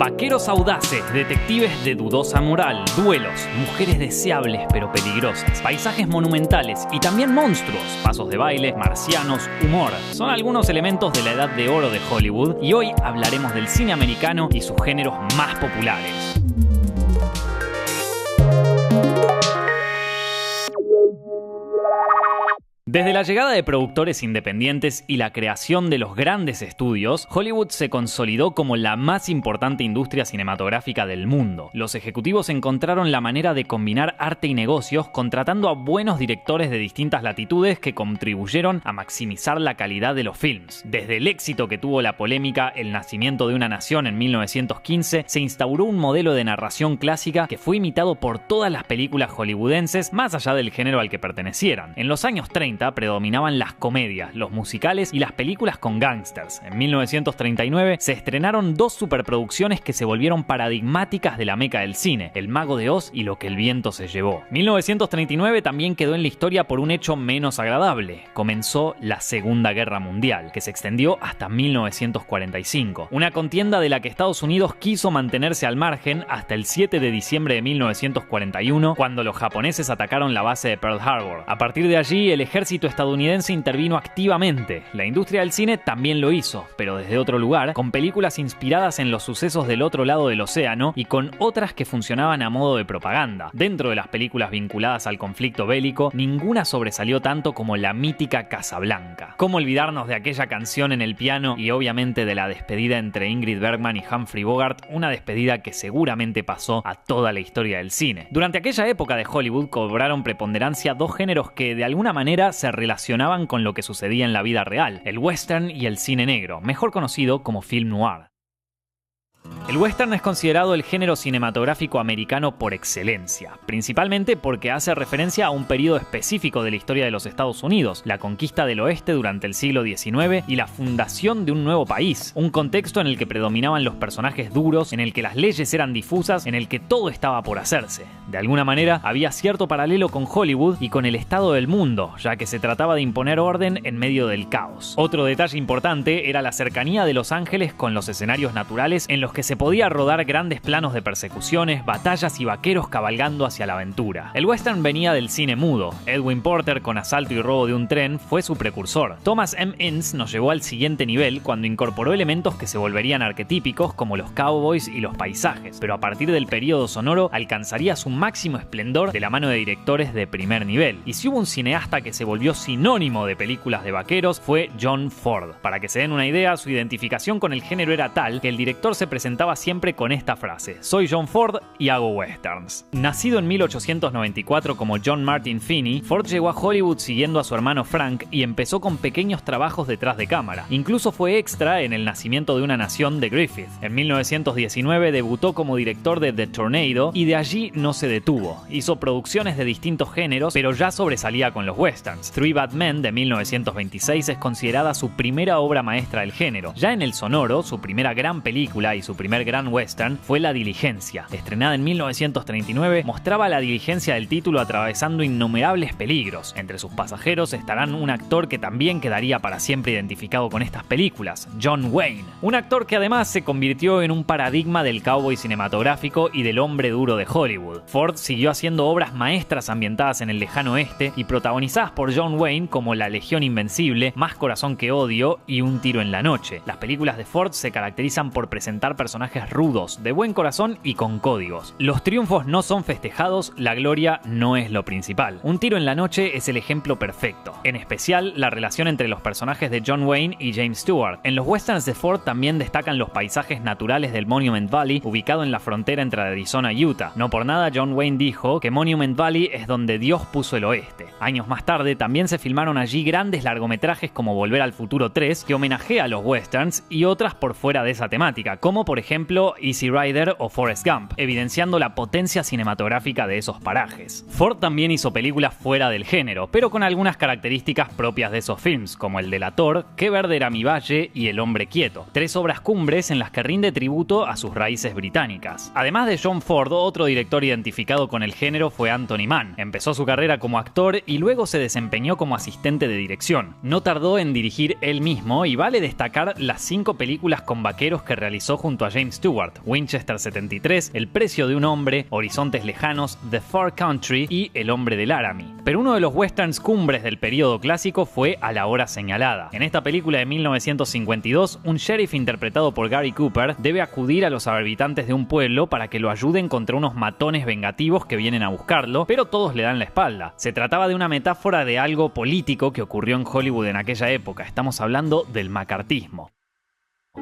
Vaqueros audaces, detectives de dudosa moral, duelos, mujeres deseables pero peligrosas, paisajes monumentales y también monstruos, pasos de baile, marcianos, humor. Son algunos elementos de la edad de oro de Hollywood y hoy hablaremos del cine americano y sus géneros más populares. Desde la llegada de productores independientes y la creación de los grandes estudios, Hollywood se consolidó como la más importante industria cinematográfica del mundo. Los ejecutivos encontraron la manera de combinar arte y negocios, contratando a buenos directores de distintas latitudes que contribuyeron a maximizar la calidad de los films. Desde el éxito que tuvo la polémica El nacimiento de una nación en 1915, se instauró un modelo de narración clásica que fue imitado por todas las películas hollywoodenses, más allá del género al que pertenecieran. En los años 30, predominaban las comedias, los musicales y las películas con gángsters. En 1939 se estrenaron dos superproducciones que se volvieron paradigmáticas de la meca del cine: El Mago de Oz y Lo que el viento se llevó. 1939 también quedó en la historia por un hecho menos agradable. Comenzó la Segunda Guerra Mundial, que se extendió hasta 1945. Una contienda de la que Estados Unidos quiso mantenerse al margen hasta el 7 de diciembre de 1941, cuando los japoneses atacaron la base de Pearl Harbor. A partir de allí, el ejército estadounidense intervino activamente. La industria del cine también lo hizo, pero desde otro lugar, con películas inspiradas en los sucesos del otro lado del océano y con otras que funcionaban a modo de propaganda. Dentro de las películas vinculadas al conflicto bélico, ninguna sobresalió tanto como la mítica Casablanca. ¿Cómo olvidarnos de aquella canción en el piano y obviamente de la despedida entre Ingrid Bergman y Humphrey Bogart, una despedida que seguramente pasó a toda la historia del cine? Durante aquella época de Hollywood cobraron preponderancia dos géneros que de alguna manera se relacionaban con lo que sucedía en la vida real: el western y el cine negro, mejor conocido como film noir. El western es considerado el género cinematográfico americano por excelencia, principalmente porque hace referencia a un periodo específico de la historia de los Estados Unidos, la conquista del oeste durante el siglo XIX y la fundación de un nuevo país, un contexto en el que predominaban los personajes duros, en el que las leyes eran difusas, en el que todo estaba por hacerse. De alguna manera, había cierto paralelo con Hollywood y con el estado del mundo, ya que se trataba de imponer orden en medio del caos. Otro detalle importante era la cercanía de Los Ángeles con los escenarios naturales en los que se podía rodar grandes planos de persecuciones, batallas y vaqueros cabalgando hacia la aventura. El western venía del cine mudo. Edwin Porter con Asalto y robo de un tren fue su precursor. Thomas M. Ince nos llevó al siguiente nivel cuando incorporó elementos que se volverían arquetípicos como los cowboys y los paisajes, pero a partir del periodo sonoro alcanzaría su máximo esplendor de la mano de directores de primer nivel. Y si hubo un cineasta que se volvió sinónimo de películas de vaqueros, fue John Ford. Para que se den una idea, su identificación con el género era tal que el director se presentaba siempre con esta frase: soy John Ford y hago westerns. Nacido en 1894 como John Martin Feeney, Ford llegó a Hollywood siguiendo a su hermano Frank y empezó con pequeños trabajos detrás de cámara. Incluso fue extra en El nacimiento de una nación de Griffith. En 1919 debutó como director de The Tornado y de allí no se detuvo. Hizo producciones de distintos géneros, pero ya sobresalía con los westerns. Three Bad Men de 1926 es considerada su primera obra maestra del género. Ya en el sonoro, su primera gran película y su primer gran western fue La Diligencia. Estrenada en 1939, mostraba la diligencia del título atravesando innumerables peligros. Entre sus pasajeros estarán un actor que también quedaría para siempre identificado con estas películas: John Wayne. Un actor que además se convirtió en un paradigma del cowboy cinematográfico y del hombre duro de Hollywood. Ford siguió haciendo obras maestras ambientadas en el lejano oeste y protagonizadas por John Wayne, como La Legión Invencible, Más corazón que odio y Un tiro en la noche. Las películas de Ford se caracterizan por presentar personajes rudos, de buen corazón y con códigos. Los triunfos no son festejados, la gloria no es lo principal. Un tiro en la noche es el ejemplo perfecto, en especial la relación entre los personajes de John Wayne y James Stewart. En los westerns de Ford también destacan los paisajes naturales del Monument Valley, ubicado en la frontera entre Arizona y Utah. No por nada John Wayne dijo que Monument Valley es donde Dios puso el oeste. Años más tarde también se filmaron allí grandes largometrajes como Volver al Futuro 3, que homenajea a los westerns, y otras por fuera de esa temática, como por ejemplo Easy Rider o Forrest Gump, evidenciando la potencia cinematográfica de esos parajes. Ford también hizo películas fuera del género, pero con algunas características propias de esos films, como El delator, Qué verde era mi valle y El hombre quieto, tres obras cumbres en las que rinde tributo a sus raíces británicas. Además de John Ford, otro director identificado con el género fue Anthony Mann. Empezó su carrera como actor y luego se desempeñó como asistente de dirección. No tardó en dirigir él mismo y vale destacar las 5 películas con vaqueros que realizó junto junto a James Stewart, Winchester 73, El precio de un hombre, Horizontes lejanos, The Far Country y El hombre de Laramie. Pero uno de los westerns cumbres del periodo clásico fue A la hora señalada. En esta película de 1952, un sheriff interpretado por Gary Cooper debe acudir a los habitantes de un pueblo para que lo ayuden contra unos matones vengativos que vienen a buscarlo, pero todos le dan la espalda. Se trataba de una metáfora de algo político que ocurrió en Hollywood en aquella época. Estamos hablando del macartismo.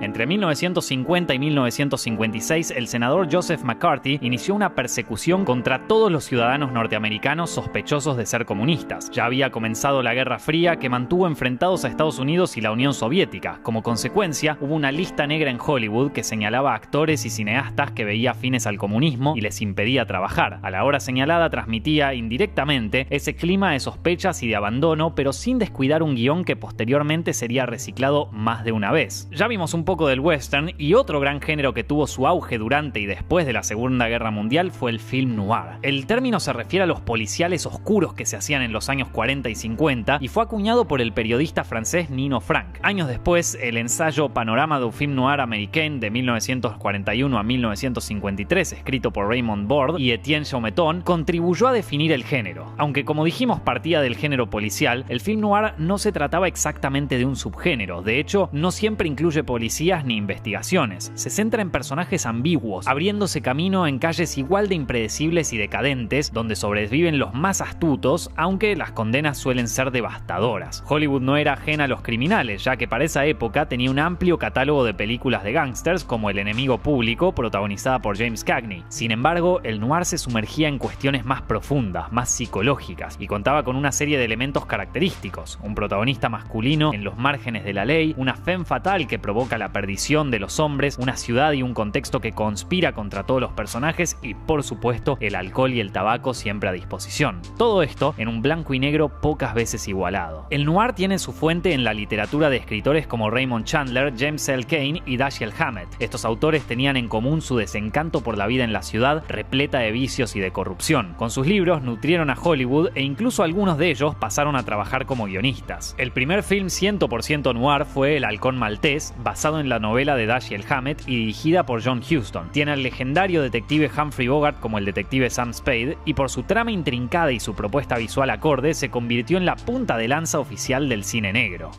Entre 1950 y 1956, el senador Joseph McCarthy inició una persecución contra todos los ciudadanos norteamericanos sospechosos de ser comunistas. Ya había comenzado la Guerra Fría, que mantuvo enfrentados a Estados Unidos y la Unión Soviética. Como consecuencia, hubo una lista negra en Hollywood que señalaba a actores y cineastas que veía afines al comunismo y les impedía trabajar. A la hora señalada transmitía indirectamente ese clima de sospechas y de abandono, pero sin descuidar un guión que posteriormente sería reciclado más de una vez. Ya vimos un poco del western, y otro gran género que tuvo su auge durante y después de la Segunda Guerra Mundial fue el film noir. El término se refiere a los policiales oscuros que se hacían en los años 40 y 50 y fue acuñado por el periodista francés Nino Frank. Años después, el ensayo Panorama du film noir américain de 1941 a 1953, escrito por Raymond Bord y Etienne Chaumeton, contribuyó a definir el género. Aunque, como dijimos, partía del género policial, el film noir no se trataba exactamente de un subgénero. De hecho, no siempre incluye policías ni investigaciones. Se centra en personajes ambiguos, abriéndose camino en calles igual de impredecibles y decadentes, donde sobreviven los más astutos, aunque las condenas suelen ser devastadoras. Hollywood no era ajena a los criminales, ya que para esa época tenía un amplio catálogo de películas de gángsters como El enemigo público, protagonizada por James Cagney. Sin embargo, el noir se sumergía en cuestiones más profundas, más psicológicas, y contaba con una serie de elementos característicos: un protagonista masculino en los márgenes de la ley, una femme fatale que provoca la perdición de los hombres, una ciudad y un contexto que conspira contra todos los personajes y, por supuesto, el alcohol y el tabaco siempre a disposición. Todo esto en un blanco y negro pocas veces igualado. El noir tiene su fuente en la literatura de escritores como Raymond Chandler, James L. Cain y Dashiell Hammett. Estos autores tenían en común su desencanto por la vida en la ciudad, repleta de vicios y de corrupción. Con sus libros nutrieron a Hollywood e incluso algunos de ellos pasaron a trabajar como guionistas. El primer film 100% noir fue El halcón maltés, basado en la novela de Dashiell Hammett y dirigida por John Huston. Tiene al legendario detective Humphrey Bogart como el detective Sam Spade, y por su trama intrincada y su propuesta visual acorde se convirtió en la punta de lanza oficial del cine negro.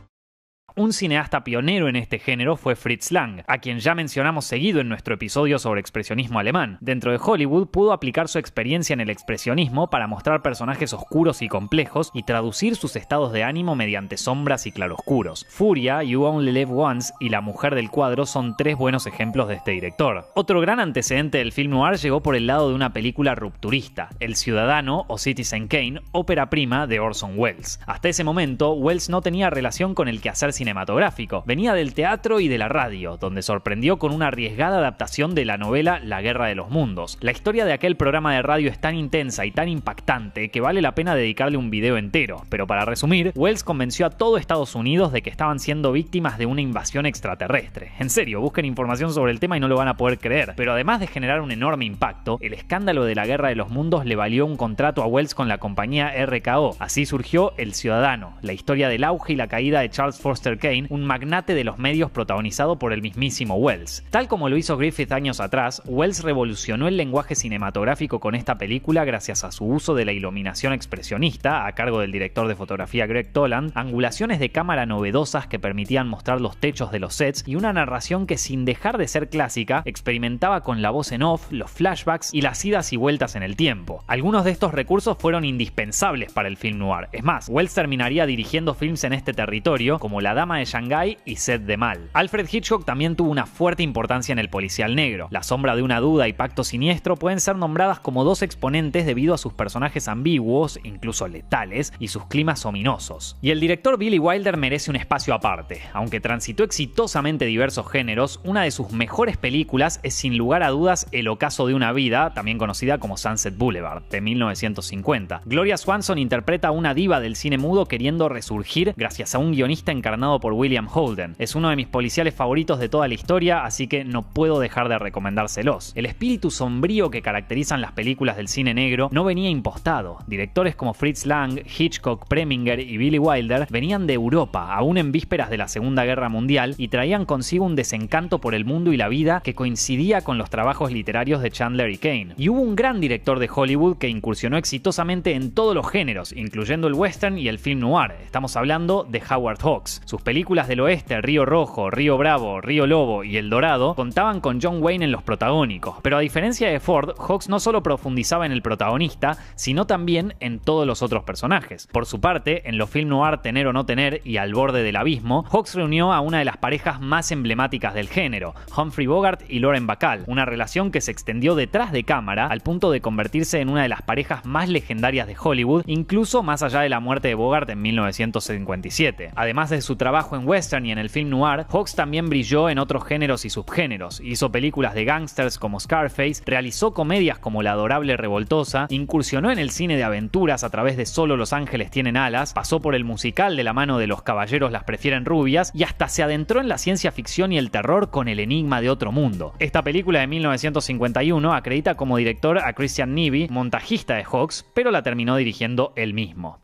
Un cineasta pionero en este género fue Fritz Lang, a quien ya mencionamos seguido en nuestro episodio sobre expresionismo alemán. Dentro de Hollywood pudo aplicar su experiencia en el expresionismo para mostrar personajes oscuros y complejos y traducir sus estados de ánimo mediante sombras y claroscuros. Furia, You Only Live Once y La mujer del cuadro son tres buenos ejemplos de este director. Otro gran antecedente del film noir llegó por el lado de una película rupturista, El Ciudadano o Citizen Kane, ópera prima de Orson Welles. Hasta ese momento, Welles no tenía relación con el quehacer cinematográfico. Venía del teatro y de la radio, donde sorprendió con una arriesgada adaptación de la novela La Guerra de los Mundos. La historia de aquel programa de radio es tan intensa y tan impactante que vale la pena dedicarle un video entero, pero para resumir, Welles convenció a todo Estados Unidos de que estaban siendo víctimas de una invasión extraterrestre. En serio, busquen información sobre el tema y no lo van a poder creer. Pero además de generar un enorme impacto, el escándalo de la Guerra de los Mundos le valió un contrato a Welles con la compañía RKO. Así surgió El Ciudadano, la historia del auge y la caída de Charles Foster Kane, un magnate de los medios protagonizado por el mismísimo Welles. Tal como lo hizo Griffith años atrás, Welles revolucionó el lenguaje cinematográfico con esta película gracias a su uso de la iluminación expresionista, a cargo del director de fotografía Greg Toland, angulaciones de cámara novedosas que permitían mostrar los techos de los sets y una narración que, sin dejar de ser clásica, experimentaba con la voz en off, los flashbacks y las idas y vueltas en el tiempo. Algunos de estos recursos fueron indispensables para el film noir. Es más, Welles terminaría dirigiendo films en este territorio como La Dama de Shanghái y Sed de Mal. Alfred Hitchcock también tuvo una fuerte importancia en el policial negro. La sombra de una duda y Pacto Siniestro pueden ser nombradas como dos exponentes debido a sus personajes ambiguos, incluso letales, y sus climas ominosos. Y el director Billy Wilder merece un espacio aparte. Aunque transitó exitosamente diversos géneros, una de sus mejores películas es sin lugar a dudas El ocaso de una vida, también conocida como Sunset Boulevard, de 1950. Gloria Swanson interpreta a una diva del cine mudo queriendo resurgir gracias a un guionista encarnado protagonizado por William Holden. Es uno de mis policiales favoritos de toda la historia, así que no puedo dejar de recomendárselos. El espíritu sombrío que caracterizan las películas del cine negro no venía impostado. Directores como Fritz Lang, Hitchcock, Preminger y Billy Wilder venían de Europa, aún en vísperas de la Segunda Guerra Mundial, y traían consigo un desencanto por el mundo y la vida que coincidía con los trabajos literarios de Chandler y Kane. Y hubo un gran director de Hollywood que incursionó exitosamente en todos los géneros, incluyendo el western y el film noir. Estamos hablando de Howard Hawks. Sus películas del oeste, Río Rojo, Río Bravo, Río Lobo y El Dorado, contaban con John Wayne en los protagónicos. Pero a diferencia de Ford, Hawks no solo profundizaba en el protagonista, sino también en todos los otros personajes. Por su parte, en los film noir Tener o no tener y Al borde del abismo, Hawks reunió a una de las parejas más emblemáticas del género, Humphrey Bogart y Lauren Bacall, una relación que se extendió detrás de cámara al punto de convertirse en una de las parejas más legendarias de Hollywood, incluso más allá de la muerte de Bogart en 1957. Además de su trabajo en western y en el film noir, Hawks también brilló en otros géneros y subgéneros. Hizo películas de gángsters como Scarface, realizó comedias como La adorable revoltosa, incursionó en el cine de aventuras a través de Solo los ángeles tienen alas, pasó por el musical de la mano de Los caballeros las prefieren rubias y hasta se adentró en la ciencia ficción y el terror con El enigma de otro mundo. Esta película de 1951 acredita como director a Christian Nyby, montajista de Hawks, pero la terminó dirigiendo él mismo.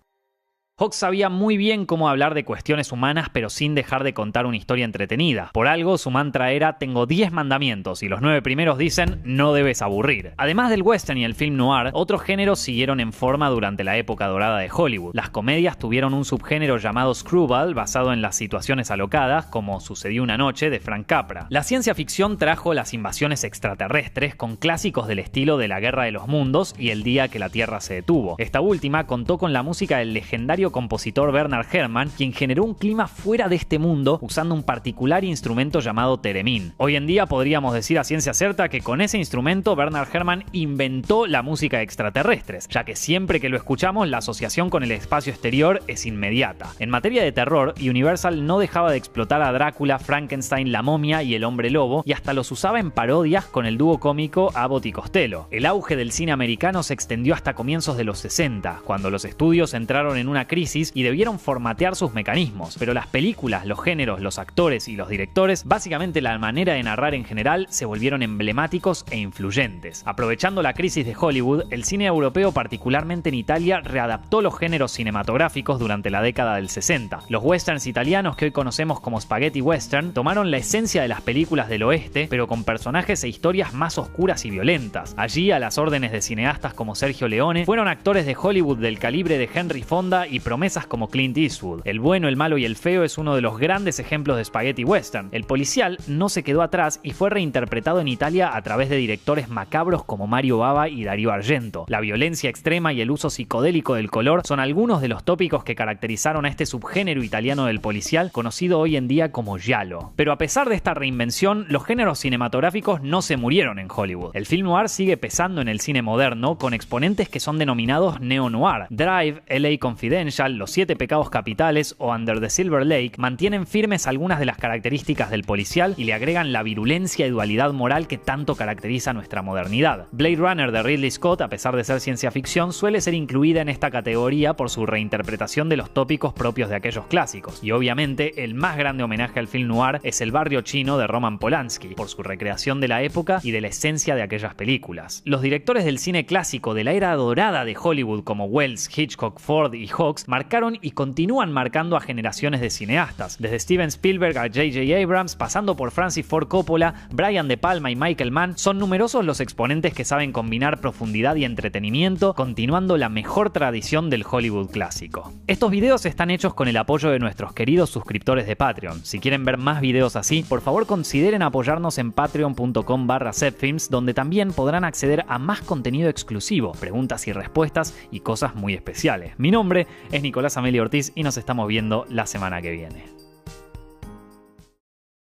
Hawks sabía muy bien cómo hablar de cuestiones humanas, pero sin dejar de contar una historia entretenida. Por algo, su mantra era: tengo 10 mandamientos y los 9 primeros dicen no debes aburrir. Además del western y el film noir, otros géneros siguieron en forma durante la época dorada de Hollywood. Las comedias tuvieron un subgénero llamado screwball, basado en las situaciones alocadas, como Sucedió una noche de Frank Capra. La ciencia ficción trajo las invasiones extraterrestres con clásicos del estilo de La Guerra de los Mundos y El día que la Tierra se detuvo. Esta última contó con la música del legendario compositor Bernard Herrmann, quien generó un clima fuera de este mundo usando un particular instrumento llamado theremin. Hoy en día podríamos decir a ciencia cierta que con ese instrumento Bernard Herrmann inventó la música de extraterrestres, ya que siempre que lo escuchamos la asociación con el espacio exterior es inmediata. En materia de terror, Universal no dejaba de explotar a Drácula, Frankenstein, la momia y el hombre lobo, y hasta los usaba en parodias con el dúo cómico Abbott y Costello. El auge del cine americano se extendió hasta comienzos de los 60, cuando los estudios entraron en una crisis y debieron formatear sus mecanismos, pero las películas, los géneros, los actores y los directores, básicamente la manera de narrar en general, se volvieron emblemáticos e influyentes. Aprovechando la crisis de Hollywood, el cine europeo, particularmente en Italia, readaptó los géneros cinematográficos durante la década del 60. Los westerns italianos, que hoy conocemos como spaghetti western, tomaron la esencia de las películas del oeste, pero con personajes e historias más oscuras y violentas. Allí, a las órdenes de cineastas como Sergio Leone, fueron actores de Hollywood del calibre de Henry Fonda y promesas como Clint Eastwood. El bueno, el malo y el feo es uno de los grandes ejemplos de spaghetti western. El policial no se quedó atrás y fue reinterpretado en Italia a través de directores macabros como Mario Bava y Dario Argento. La violencia extrema y el uso psicodélico del color son algunos de los tópicos que caracterizaron a este subgénero italiano del policial, conocido hoy en día como giallo. Pero a pesar de esta reinvención, los géneros cinematográficos no se murieron en Hollywood. El film noir sigue pesando en el cine moderno, con exponentes que son denominados neo-noir. Drive, LA Confidential, Los 7 pecados capitales o Under the Silver Lake mantienen firmes algunas de las características del policial y le agregan la virulencia y dualidad moral que tanto caracteriza nuestra modernidad. Blade Runner de Ridley Scott, a pesar de ser ciencia ficción, suele ser incluida en esta categoría por su reinterpretación de los tópicos propios de aquellos clásicos. Y obviamente el más grande homenaje al film noir es El barrio chino de Roman Polanski, por su recreación de la época y de la esencia de aquellas películas. Los directores del cine clásico de la era dorada de Hollywood como Wells, Hitchcock, Ford y Hawks marcaron y continúan marcando a generaciones de cineastas, desde Steven Spielberg a J.J. Abrams, pasando por Francis Ford Coppola, Brian De Palma y Michael Mann. Son numerosos los exponentes que saben combinar profundidad y entretenimiento, continuando la mejor tradición del Hollywood clásico. Estos videos están hechos con el apoyo de nuestros queridos suscriptores de Patreon. Si quieren ver más videos así, por favor consideren apoyarnos en patreon.com/zepfilms, donde también podrán acceder a más contenido exclusivo, preguntas y respuestas y cosas muy especiales. Mi nombre es Nicolás Amelio Ortiz y nos estamos viendo la semana que viene.